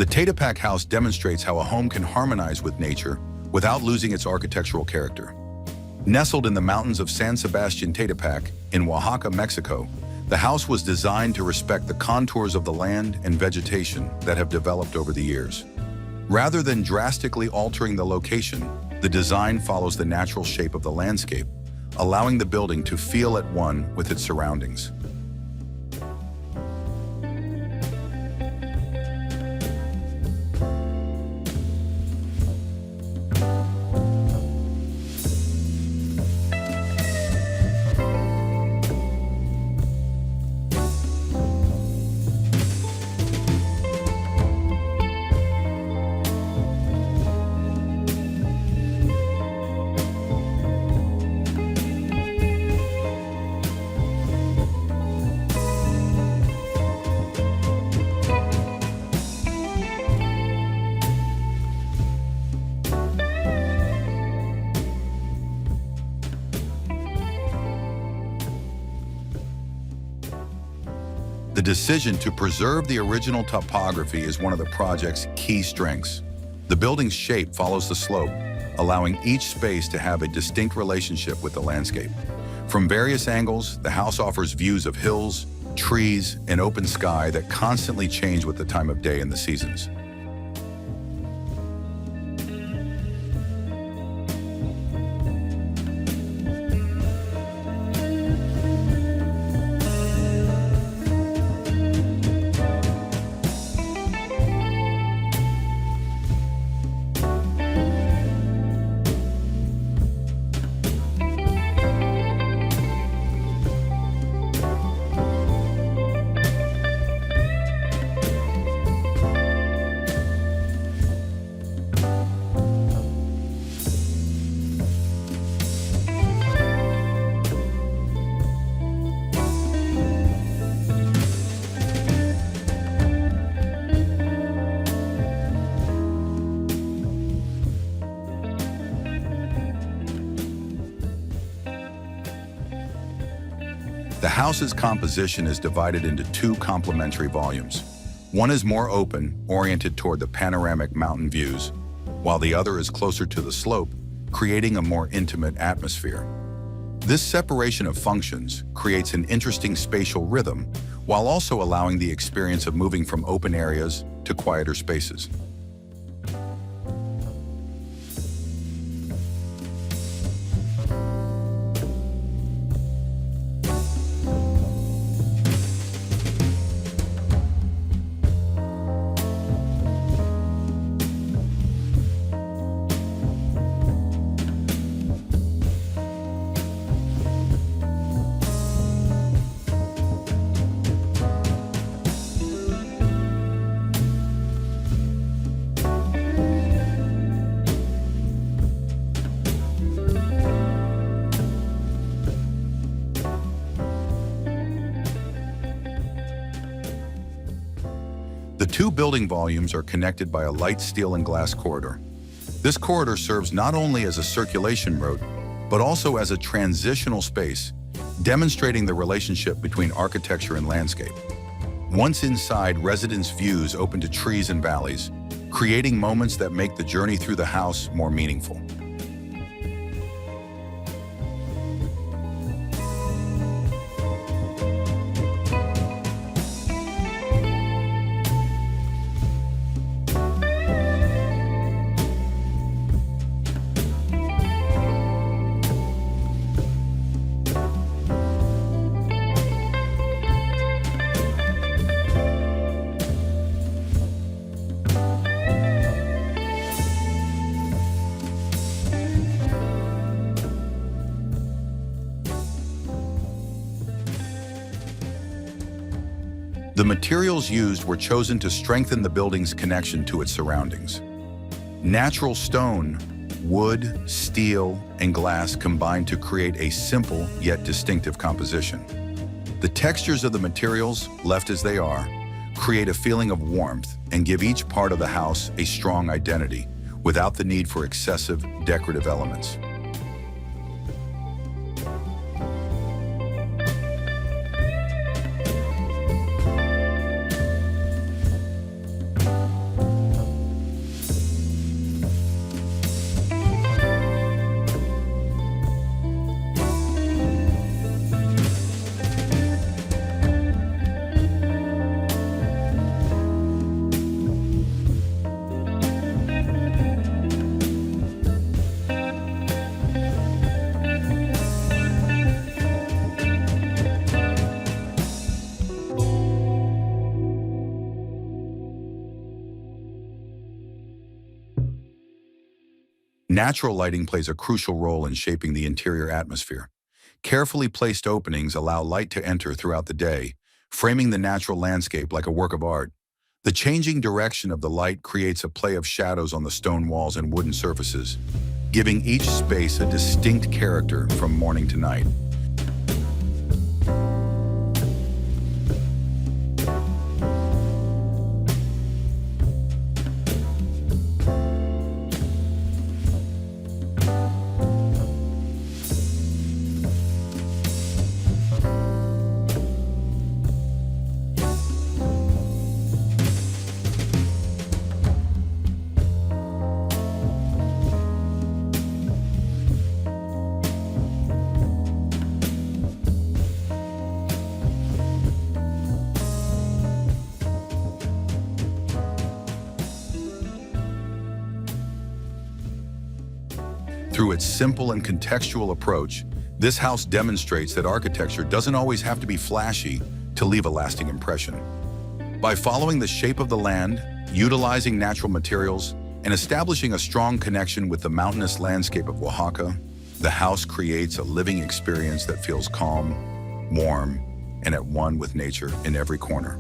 Teitipac house demonstrates how a home can harmonize with nature without losing its architectural character. Nestled in the mountains of San Sebastián Teitipac in Oaxaca, Mexico, the house was designed to respect the contours of the land and vegetation that have developed over the years. Rather than drastically altering the location, the design follows the natural shape of the landscape, allowing the building to feel at one with its surroundings. The decision to preserve the original topography is one of the project's key strengths. The building's shape follows the slope, allowing each space to have a distinct relationship with the landscape. From various angles, the house offers views of hills, trees, and open sky that constantly change with the time of day and the seasons. The house's composition is divided into two complementary volumes. One is more open, oriented toward the panoramic mountain views, while the other is closer to the slope, creating a more intimate atmosphere. This separation of functions creates an interesting spatial rhythm, while also allowing the experience of moving from open areas to quieter spaces. The two building volumes are connected by a light steel and glass corridor. This corridor serves not only as a circulation route, but also as a transitional space, demonstrating the relationship between architecture and landscape. Once inside, residents' views open to trees and valleys, creating moments that make the journey through the house more meaningful. The materials used were chosen to strengthen the building's connection to its surroundings. Natural stone, wood, steel, and glass combine to create a simple yet distinctive composition. The textures of the materials, left as they are, create a feeling of warmth and give each part of the house a strong identity without the need for excessive decorative elements. Natural lighting plays a crucial role in shaping the interior atmosphere. Carefully placed openings allow light to enter throughout the day, framing the natural landscape like a work of art. The changing direction of the light creates a play of shadows on the stone walls and wooden surfaces, giving each space a distinct character from morning to night. Through its simple and contextual approach, this house demonstrates that architecture doesn't always have to be flashy to leave a lasting impression. By following the shape of the land, utilizing natural materials, and establishing a strong connection with the mountainous landscape of Oaxaca, the house creates a living experience that feels calm, warm, and at one with nature in every corner.